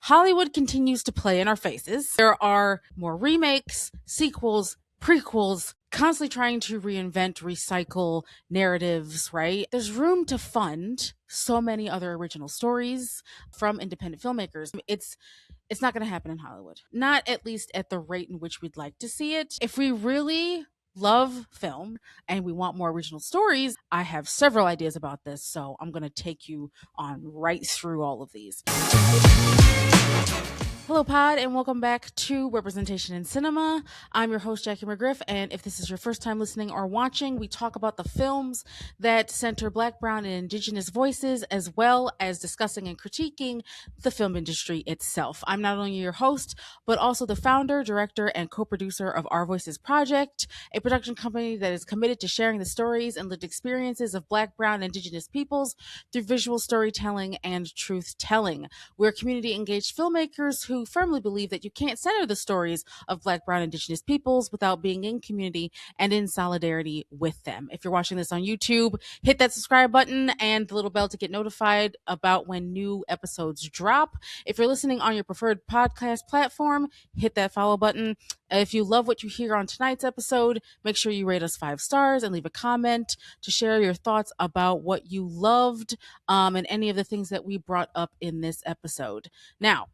Hollywood continues to play in our faces. There are more remakes, sequels, prequels, constantly trying to reinvent, recycle narratives, right? There's room to fund so many other original stories from independent filmmakers. It's not going to happen in Hollywood. Not at least at the rate in which we'd like to see it. If we really love film and we want more original stories, I have several ideas about this, so I'm going to take you on right through all of these. Hello, Pod, and welcome back to Representation in Cinema. I'm your host, Jackie McGriff, and if this is your first time listening or watching, we talk about the films that center Black, Brown, and Indigenous voices, as well as discussing and critiquing the film industry itself. I'm not only your host, but also the founder, director, and co-producer of Our Voices Project, a production company that is committed to sharing the stories and lived experiences of Black, Brown, and Indigenous peoples through visual storytelling and truth-telling. We're community-engaged filmmakers who firmly believe that you can't center the stories of Black, Brown, Indigenous peoples without being in community and in solidarity with them. If you're watching this on YouTube, hit that subscribe button and the little bell to get notified about when new episodes drop. If you're listening on your preferred podcast platform, hit that follow button. If you love what you hear on tonight's episode, make sure you rate us 5 stars and leave a comment to share your thoughts about what you loved and any of the things that we brought up in this episode. Now,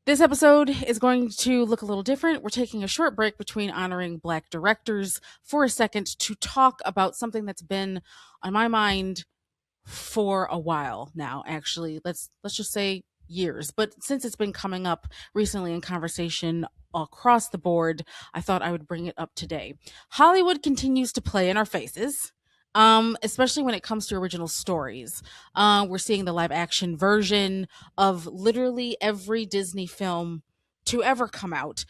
this episode is going to look a little different. We're taking a short break between honoring Black directors for a second to talk about something that's been on my mind for a while now. Actually, let's just say years, but since it's been coming up recently in conversation across the board, I thought I would bring it up today. Hollywood continues to play in our faces. Especially when it comes to original stories. We're seeing the live action version of literally every Disney film to ever come out.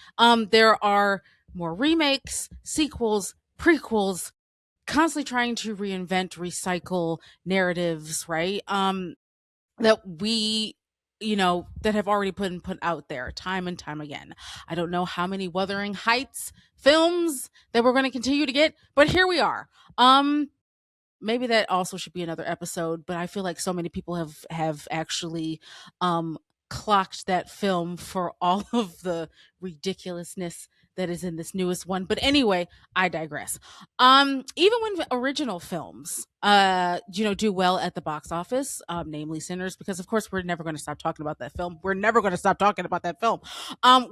There are more remakes, sequels, prequels, constantly trying to reinvent, recycle narratives, right? That we that have already been put out there time and time again. I don't know how many Wuthering Heights films that we're going to continue to get, but here we are. Maybe that also should be another episode, but I feel like so many people have actually clocked that film for all of the ridiculousness that is in this newest one. But anyway, I digress. Even when original films do well at the box office, namely Sinners, because of course we're never going to stop talking about that film.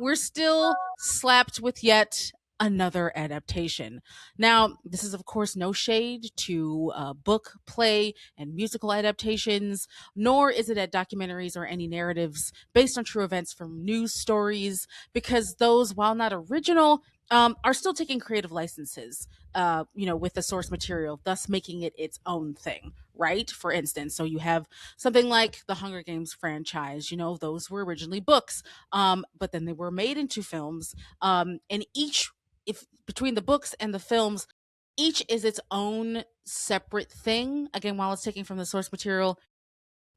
We're still slapped with yet another adaptation. Now, this is of course no shade to book, play, and musical adaptations, nor is it at documentaries or any narratives based on true events from news stories, because those, while not original, are still taking creative licenses, with the source material, thus making it its own thing, right? For instance, so you have something like the Hunger Games franchise. Those were originally books, but then they were made into films, and each, if between the books and the films, each is its own separate thing. Again, while it's taking from the source material,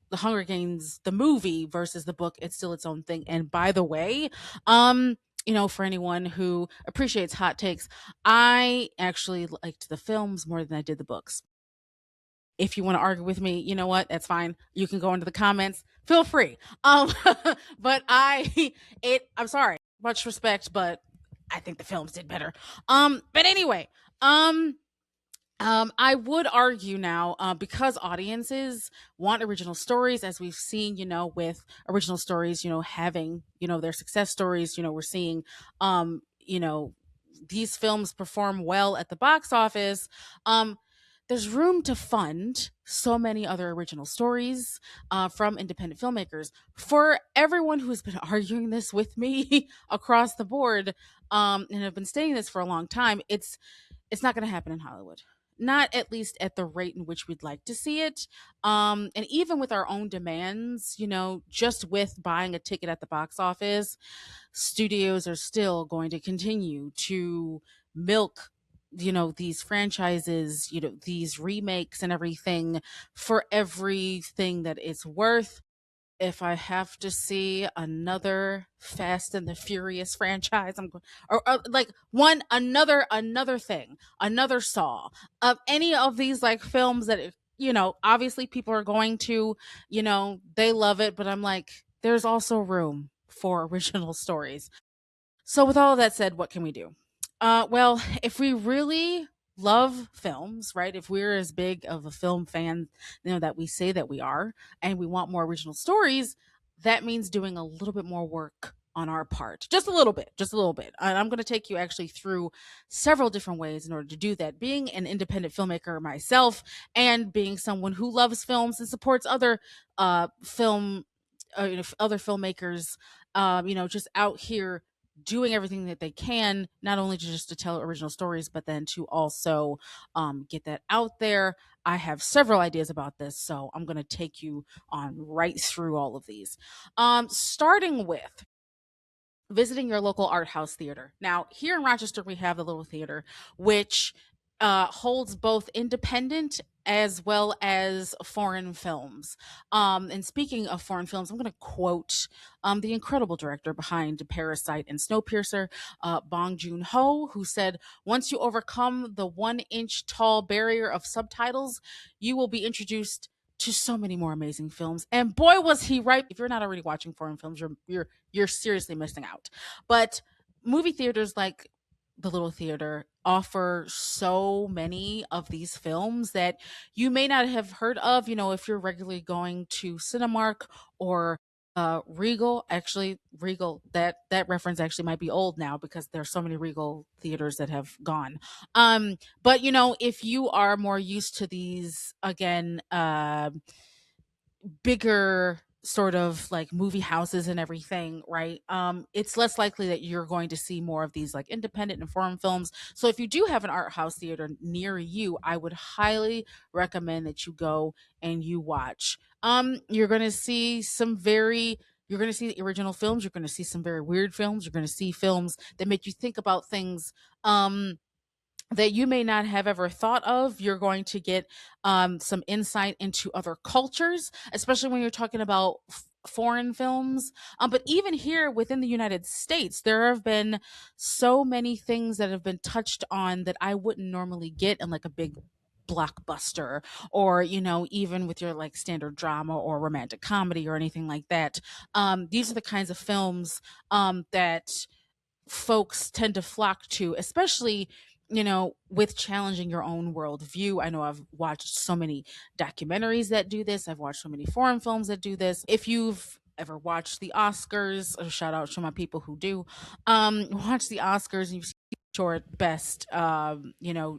the Hunger Games, the movie versus the book, it's still its own thing. And by the way, for anyone who appreciates hot takes, I actually liked the films more than I did the books. If you want to argue with me, you know what? That's fine. You can go into the comments. Feel free. But I'm sorry. Much respect, but I think the films did better. But anyway, I would argue now, because audiences want original stories, as we've seen, with original stories, having, their success stories, we're seeing, these films perform well at the box office. There's room to fund so many other original stories from independent filmmakers. For everyone who's been arguing this with me across the board, and have been saying this for a long time, it's not going to happen in Hollywood. Not at least at the rate in which we'd like to see it. And even with our own demands, just with buying a ticket at the box office, studios are still going to continue to milk these franchises, these remakes and everything for everything that it's worth. If I have to see another Fast and the Furious franchise, I'm going, or like another thing, another Saw, of any of these like films that obviously people are going to, they love it, but I'm like, there's also room for original stories. So, with all of that said, what can we do? Well, if we really love films, right? If we're as big of a film fan, that we say that we are, and we want more original stories, that means doing a little bit more work on our part, just a little bit, just a little bit. And I'm going to take you actually through several different ways in order to do that. Being an independent filmmaker myself, and being someone who loves films and supports other film other filmmakers, just out here doing everything that they can, not only just to tell original stories, but then to also get that out there. I have several ideas about this, so I'm going to take you on right through all of these. Starting with visiting your local art house theater. Now, here in Rochester, we have the Little Theater, which holds both independent as well as foreign films. And speaking of foreign films, I'm going to quote the incredible director behind Parasite and Snowpiercer, Bong Joon-ho, who said, "Once you overcome the 1 inch tall barrier of subtitles, you will be introduced to so many more amazing films." And boy, was he right. If you're not already watching foreign films, you're seriously missing out. But movie theaters like the Little Theater offer so many of these films that you may not have heard of, if you're regularly going to Cinemark or Regal. Actually, Regal, that reference actually might be old now because there's so many Regal theaters that have gone. But if you are more used to these, again, bigger sort of like movie houses and everything, right? It's less likely that you're going to see more of these like independent and foreign films. So if you do have an art house theater near you, I would highly recommend that you go and you watch. You're going to see you're going to see the original films, you're going to see some very weird films, you're going to see films that make you think about things that you may not have ever thought of. You're going to get some insight into other cultures, especially when you're talking about foreign films. But even here within the United States, there have been so many things that have been touched on that I wouldn't normally get in like a big blockbuster, or even with your like standard drama or romantic comedy or anything like that. These are the kinds of films that folks tend to flock to, especially with challenging your own worldview. I know I've watched so many documentaries that do this. I've watched so many foreign films that do this. If you've ever watched the Oscars, a shout out to my people who do watch the Oscars, and you see short best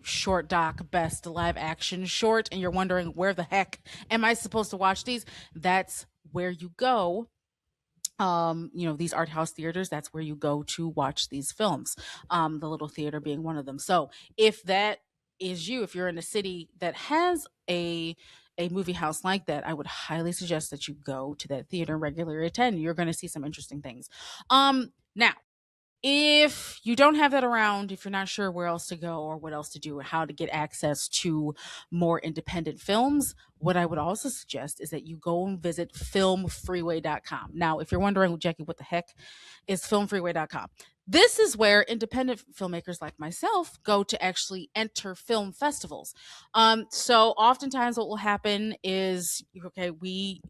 short doc, best live action short, and you're wondering, where the heck am I supposed to watch these? That's where you go. These art house theaters, that's where you go to watch these films. The Little Theater being one of them. So if that is you, if you're in a city that has a movie house like that, I would highly suggest that you go to that theater and regularly attend. You're going to see some interesting things. Now, if you don't have that around, if you're not sure where else to go or what else to do or how to get access to more independent films, what I would also suggest is that you go and visit filmfreeway.com. Now, if you're wondering, Jackie, what the heck is filmfreeway.com? This is where independent filmmakers like myself go to actually enter film festivals. So oftentimes what will happen is, we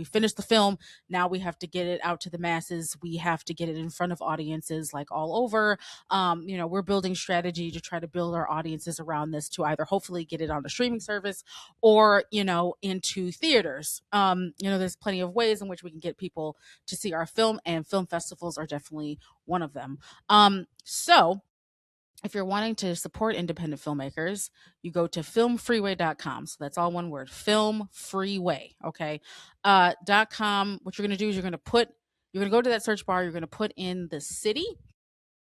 finished the film. Now we have to get it out to the masses. We have to get it in front of audiences like all over. We're building strategy to try to build our audiences around this, to either hopefully get it on a streaming service or, into theaters. There's plenty of ways in which we can get people to see our film, and film festivals are definitely one of them. So if you're wanting to support independent filmmakers, you go to filmfreeway.com. So that's all one word, Film Freeway. Okay. .com. What you're going to do is you're going to go to that search bar. You're going to put in the city.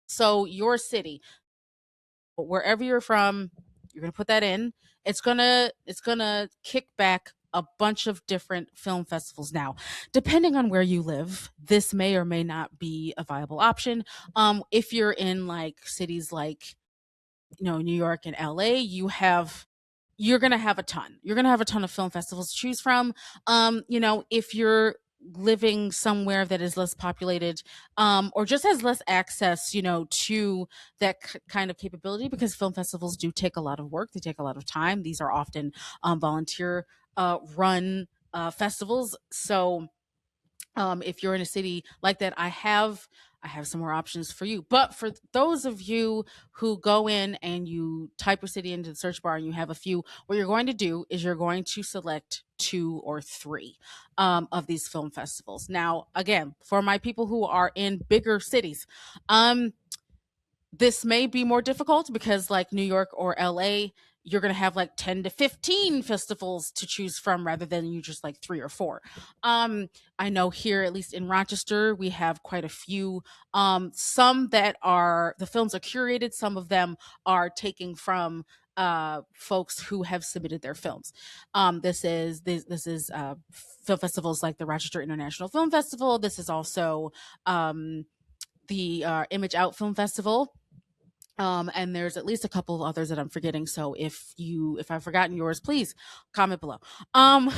So your city, wherever you're from, you're going to put that in. It's going to kick back a bunch of different film festivals. Now, depending on where you live, this may or may not be a viable option. If you're in like cities like New York and LA, you're going to have a ton. You're going to have a ton of film festivals to choose from. If you're living somewhere that is less populated, or just has less access, to that kind of capability, because film festivals do take a lot of work. They take a lot of time. These are often volunteer run festivals. So If you're in a city like that, I have some more options for you. But for those of you who go in and you type your city into the search bar and you have a few, what you're going to do is you're going to select two or three of these film festivals. Now, again, for my people who are in bigger cities, um, this may be more difficult because, like New York or LA, you're going to have like 10 to 15 festivals to choose from rather than you just like three or four. Um, I know here, at least in Rochester, we have quite a few. Some that are the films are curated, some of them are taking from folks who have submitted their films. This is film festivals like the Rochester International Film Festival. This is also the Image Out Film Festival, and there's at least a couple of others that I'm forgetting. So if I've forgotten yours, please comment below. Um,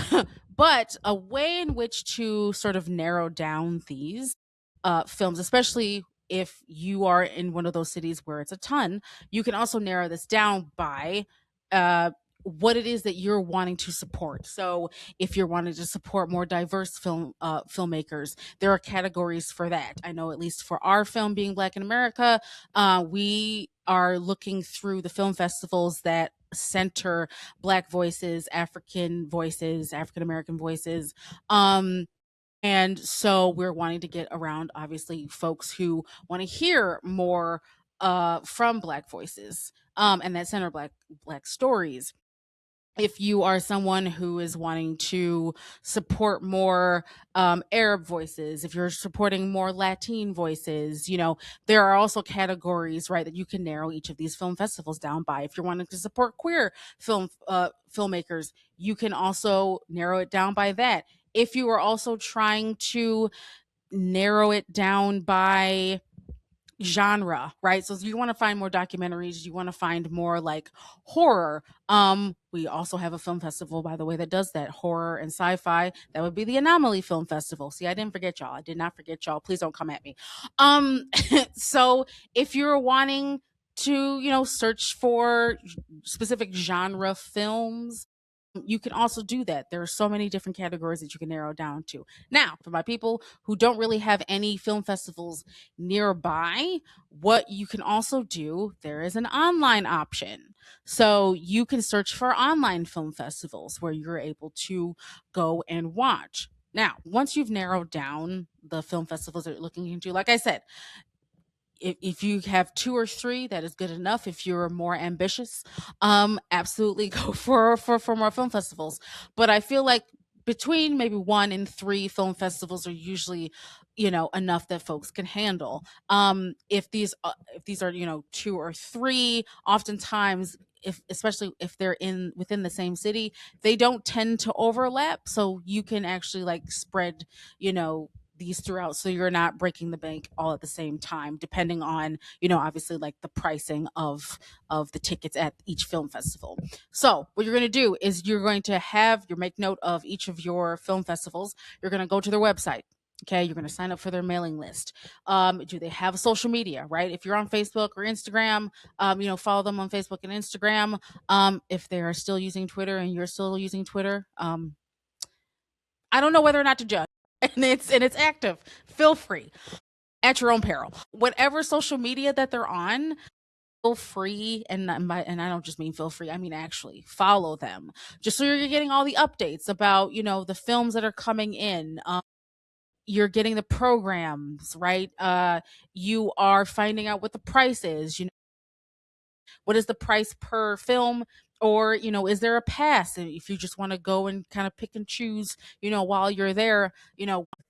but a way in which to sort of narrow down these films, especially if you are in one of those cities where it's a ton, you can also narrow this down by uh, what it is that you're wanting to support. So if you're wanting to support more diverse filmmakers, there are categories for that. I know, at least for our film, being Black in America, we are looking through the film festivals that center Black voices, African American voices. Um, and so we're wanting to get around, obviously, folks who want to hear more from Black voices, and that center Black stories. If you are someone who is wanting to support more Arab voices, if you're supporting more Latin voices, there are also categories, right, that you can narrow each of these film festivals down by. If you're wanting to support queer filmmakers, you can also narrow it down by that. If you are also trying to narrow it down by genre, right? So you want to find more documentaries, you want to find more like horror. We also have a film festival, by the way, that does that, horror and sci-fi. That would be the Anomaly Film Festival. See, I didn't forget y'all. I did not forget y'all. Please don't come at me. Um so if you're wanting to, search for specific genre films, you can also do that. There are so many different categories that you can narrow down to. Now, for my people who don't really have any film festivals nearby, what you can also do, there is an online option. So you can search for online film festivals where you're able to go and watch. Now, once you've narrowed down the film festivals that you're looking into, like I said, if you have two or three, that is good enough. If you're more ambitious, absolutely go for more film festivals. But I feel like between maybe one and three film festivals are usually, enough that folks can handle. If these are, two or three, oftentimes, if especially if they're in within the same city, they don't tend to overlap, so you can actually like spread, you know these throughout, so you're not breaking the bank all at the same time, depending on, obviously, like the pricing of the tickets at each film festival. So what you're going to do is you're going to have your make note of each of your film festivals. You're going to go to their website. Okay, you're going to sign up for their mailing list. Do they have a social media, right? If you're on Facebook or Instagram, follow them on Facebook and Instagram. If they are still using Twitter and you're still using Twitter, I don't know whether or not to judge. And it's active. Feel free at your own peril. Whatever social media that they're on, feel free, and I don't just mean feel free. I mean actually follow them, just so you're getting all the updates about, the films that are coming in. You're getting the programs, right? You are finding out what the price is. What is the price per film? Or, is there a pass? And if you just want to go and kind of pick and choose, while you're there,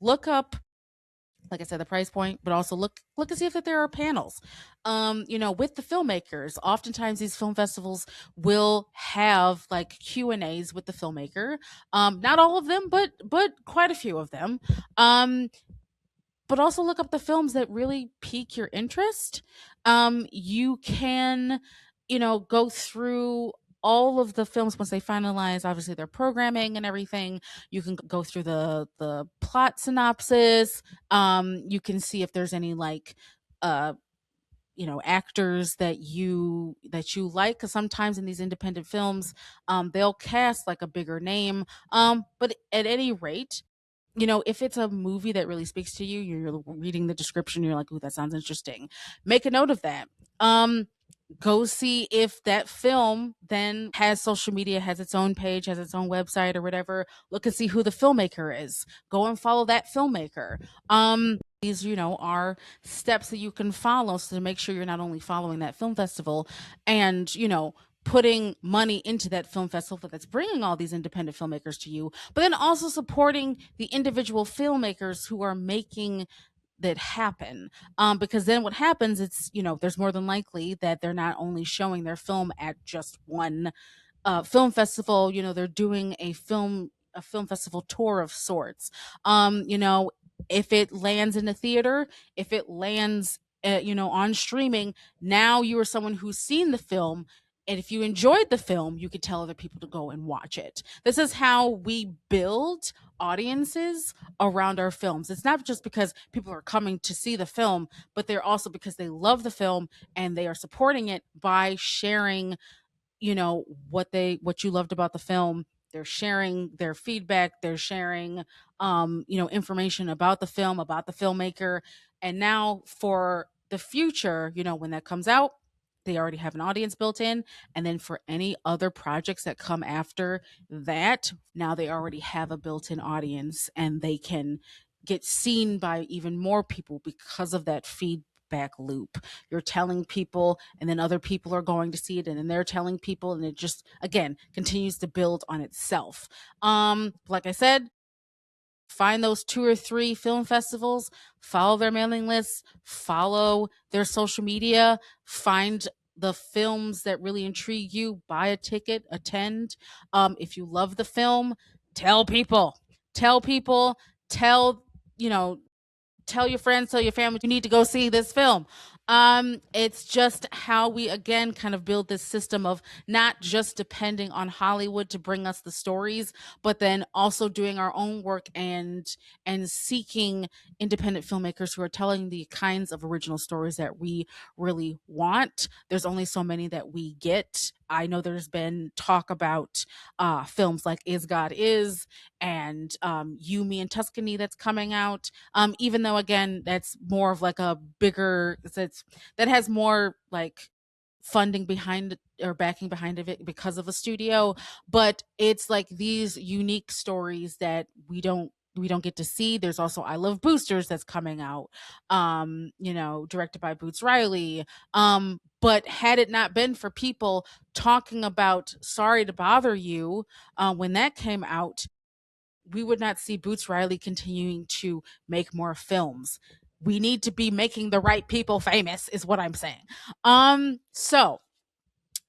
look up, like I said, the price point, but also look and see if that there are panels. With the filmmakers, oftentimes these film festivals will have like Q&As with the filmmaker. Not all of them, but quite a few of them. But also look up the films that really pique your interest. You can, go through all of the films once they finalize, obviously, their programming and everything. You can go through the plot synopsis. You can see if there's any like actors that you like, because sometimes in these independent films, they'll cast like a bigger name. But at any rate, if it's a movie that really speaks to you, you're reading the description, you're like, "Ooh, that sounds interesting." Make a note of that. Go see if that film then has social media, has its own page, has its own website or whatever. Look and see who the filmmaker is. Go and follow that filmmaker. These, are steps that you can follow so to make sure you're not only following that film festival and, putting money into that film festival that's bringing all these independent filmmakers to you, but then also supporting the individual filmmakers who are making that happen. Because then what happens, it's, there's more than likely that they're not only showing their film at just one film festival. They're doing a film festival tour of sorts. If it lands in a theater, if it lands on streaming, now you are someone who's seen the film, and if you enjoyed the film, you could tell other people to go and watch it. This is how we build audiences around our films. It's not just because people are coming to see the film, but they're also because they love the film and they are supporting it by sharing what you loved about the film. They're sharing their feedback, they're sharing information about the film, about the filmmaker. And now for the future, when that comes out, they already have an audience built in. And then for any other projects that come after that, now they already have a built-in audience and they can get seen by even more people because of that feedback loop. You're telling people, and then other people are going to see it, and then they're telling people, and it just, again, continues to build on itself. Like I said, find those 2 or 3 film festivals, follow their mailing lists, follow their social media, find the films that really intrigue you, buy a ticket, attend. If you love the film, tell people, tell people, tell, you know, tell your friends, tell your family, you need to go see this film. It's just how we again kind of build this system of not just depending on Hollywood to bring us the stories, but then also doing our own work and seeking independent filmmakers who are telling the kinds of original stories that we really want. There's only so many that we get. I know there's been talk about films like Is God Is and You, Me, and Tuscany that's coming out. Even though again that's more of like a bigger, that has more like funding behind or backing behind of it because of a studio, but it's like these unique stories that we don't get to see. There's also I Love Boosters that's coming out, directed by Boots Riley. But had it not been for people talking about Sorry to Bother You, when that came out, we would not see Boots Riley continuing to make more films. We need to be making the right people famous, is what I'm saying. So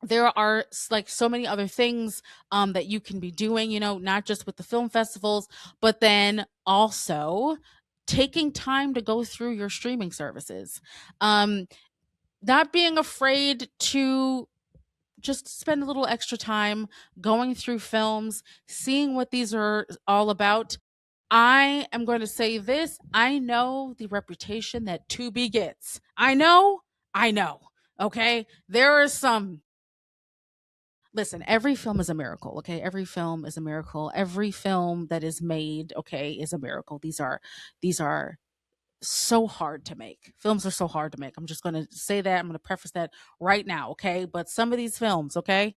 there are like so many other things that you can be doing, not just with the film festivals, but then also taking time to go through your streaming services. Um, Not being afraid to just spend a little extra time going through films, seeing what these are all about. I am going to say this. I know the reputation that Tubi gets. I know. I know. Okay. There are some. Listen, every film is a miracle. Okay. Every film is a miracle. Every film that is made, okay, is a miracle. These are so hard to make. Films are so hard to make. I'm just going to say that. I'm going to preface that right now. Okay. But some of these films, okay,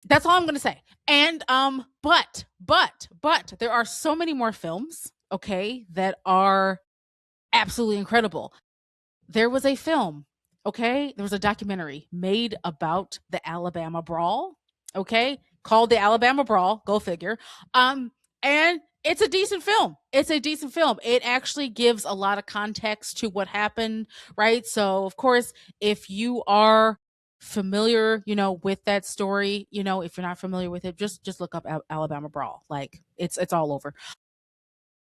that's all I'm going to say. And but there are so many more films, okay, that are absolutely incredible. There was a film, okay? There was a documentary made about the Alabama Brawl, okay? Called The Alabama Brawl, go figure. And it's a decent film. It's a decent film. It actually gives a lot of context to what happened, right? So, of course, if you are familiar, with that story, if you're not familiar with it, just look up Alabama Brawl. Like it's all over,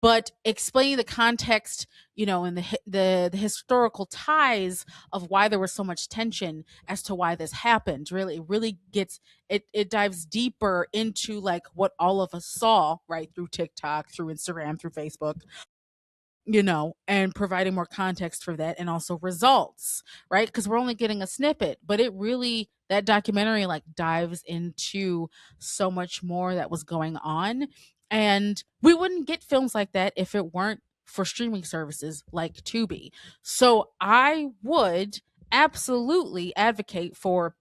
but explaining the context, and the historical ties of why there was so much tension as to why this happened. Really gets it dives deeper into like what all of us saw right through TikTok, through Instagram, through Facebook, and providing more context for that and also results, right? Because we're only getting a snippet, but it really, that documentary like dives into so much more that was going on. And we wouldn't get films like that if it weren't for streaming services like Tubi. So I would absolutely advocate for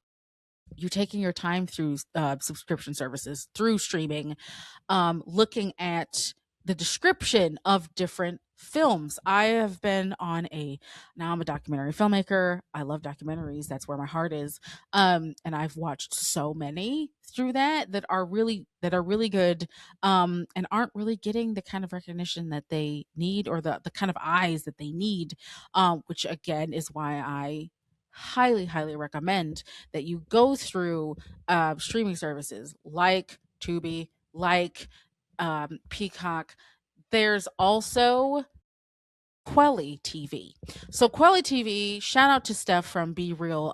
you taking your time through subscription services, through streaming, looking at the description of different films. I have been on now I'm a documentary filmmaker. I love documentaries. That's where my heart is. And I've watched so many through that are really good, and aren't really getting the kind of recognition that they need, or the kind of eyes that they need, which again is why I highly, highly recommend that you go through streaming services like Tubi, like Peacock. There's also Quelly TV. So Quelly TV, shout out to Steph from Be Real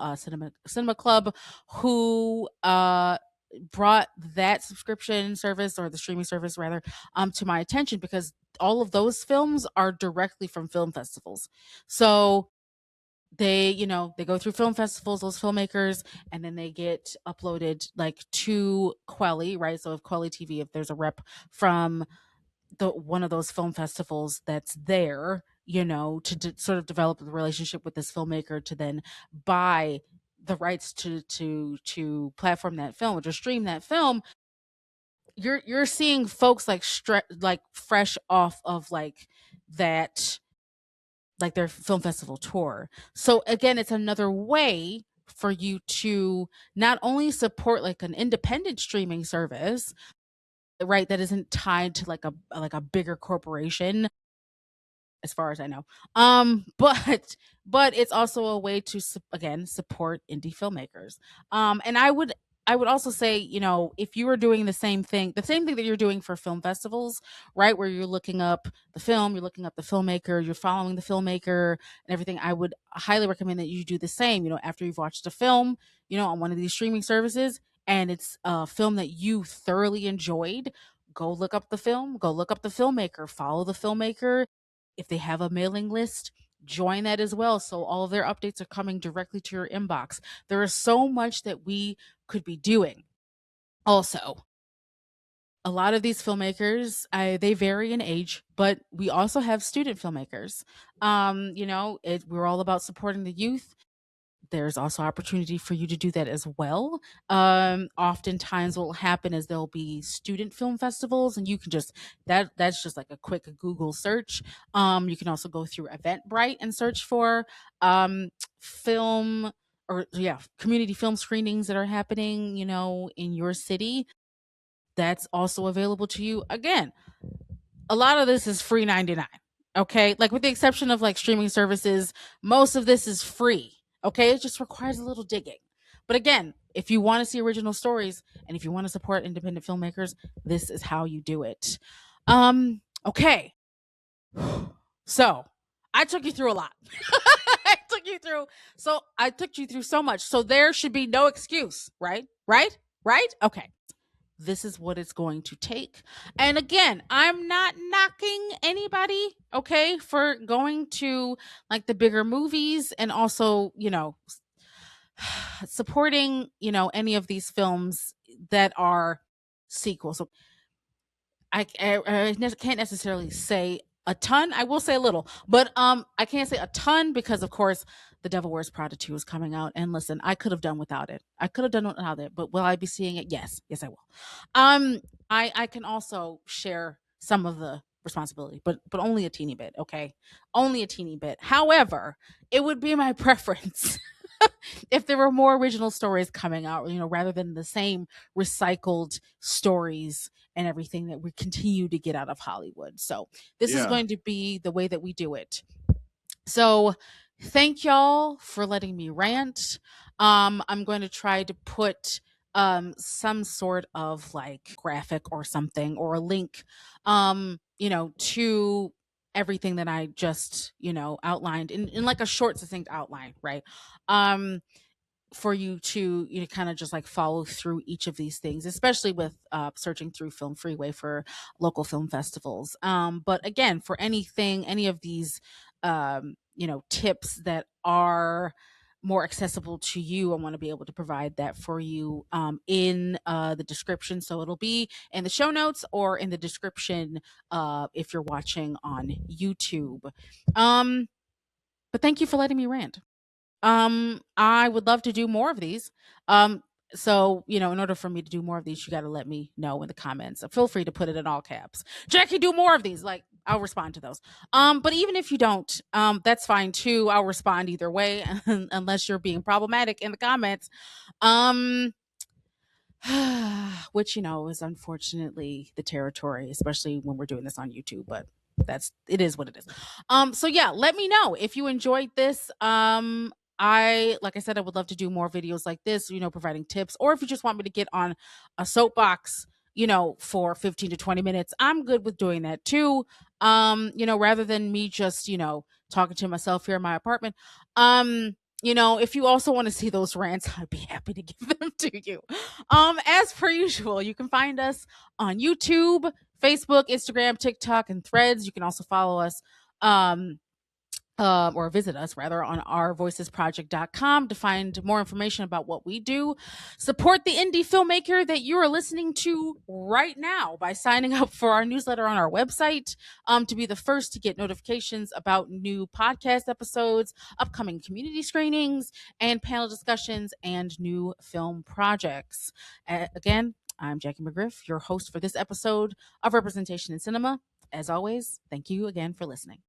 Cinema Club, who brought that subscription service, or the streaming service rather, to my attention, because all of those films are directly from film festivals. So they go through film festivals, those filmmakers, and then they get uploaded like to Quelly, right? So if Quelly TV, if there's a rep from the one of those film festivals that's there, to sort of develop a relationship with this filmmaker, to then buy the rights to platform that film or to stream that film, you're seeing folks like like fresh off of like that, like their film festival tour. So again, it's another way for you to not only support like an independent streaming service, right, that isn't tied to like a bigger corporation, as far as I know. But it's also a way to again support indie filmmakers. And I would also say, if you are doing the same thing that you're doing for film festivals, right, where you're looking up the film, you're looking up the filmmaker, you're following the filmmaker and everything, I would highly recommend that you do the same. After you've watched a film, on one of these streaming services, and it's a film that you thoroughly enjoyed, go look up the film, go look up the filmmaker, follow the filmmaker. If they have a mailing list, join that as well. So all of their updates are coming directly to your inbox. There is so much that we could be doing. Also, a lot of these filmmakers, they vary in age, but we also have student filmmakers. We're all about supporting the youth. There's also opportunity for you to do that as well. Oftentimes what will happen is there'll be student film festivals, and you can just that's just like a quick Google search. You can also go through Eventbrite and search for film, or yeah, community film screenings that are happening, in your city. That's also available to you. Again, a lot of this is free 99. Okay, like with the exception of like streaming services, most of this is free. Okay, it just requires a little digging. But again, if you want to see original stories and if you want to support independent filmmakers, this is how you do it. Okay, so I took you through a lot. I took you through so much, so there should be no excuse, right? Right. Okay, this is what it's going to take. And again, I'm not knocking anybody, okay, for going to like the bigger movies, and also, supporting, any of these films that are sequels. So I can't necessarily say a ton. I will say a little, but I can't say a ton because, of course, The Devil Wears Prada 2 is coming out. And listen, I could have done without it. I could have done without it, but will I be seeing it? Yes. Yes, I will. I can also share some of the responsibility, but only a teeny bit, okay? Only a teeny bit. However, it would be my preference if there were more original stories coming out, rather than the same recycled stories and everything that we continue to get out of Hollywood. So this is Yeah. going to be the way that we do it. So thank y'all for letting me rant. I'm going to try to put some sort of like graphic or something, or a link, to everything that I just, outlined in like a short, succinct outline, right? Um, for you to, kind of just like follow through each of these things, especially with searching through Film Freeway for local film festivals. But again, for any of these, tips that are more accessible to you, I want to be able to provide that for you in the description. So it'll be in the show notes or in the description if you're watching on YouTube. Um, but thank you for letting me rant. I would love to do more of these. So, in order for me to do more of these, you got to let me know in the comments. So feel free to put it in all caps. Jackie, do more of these. Like, I'll respond to those. But even if you don't, that's fine too. I'll respond either way, unless you're being problematic in the comments. Um, which is unfortunately the territory, especially when we're doing this on YouTube. But it is what it is. So yeah, let me know if you enjoyed this. Like I said, I would love to do more videos like this, providing tips, or if you just want me to get on a soapbox, for 15 to 20 minutes, I'm good with doing that too. Rather than me just, talking to myself here in my apartment. If you also want to see those rants, I'd be happy to give them to you. As per usual, you can find us on YouTube, Facebook, Instagram, TikTok, and Threads. You can also follow us or visit us rather on ourvoicesproject.com to find more information about what we do. Support the indie filmmaker that you are listening to right now by signing up for our newsletter on our website to be the first to get notifications about new podcast episodes, upcoming community screenings, and panel discussions and new film projects. Again, I'm Jackie McGriff, your host for this episode of Representation in Cinema. As always, thank you again for listening.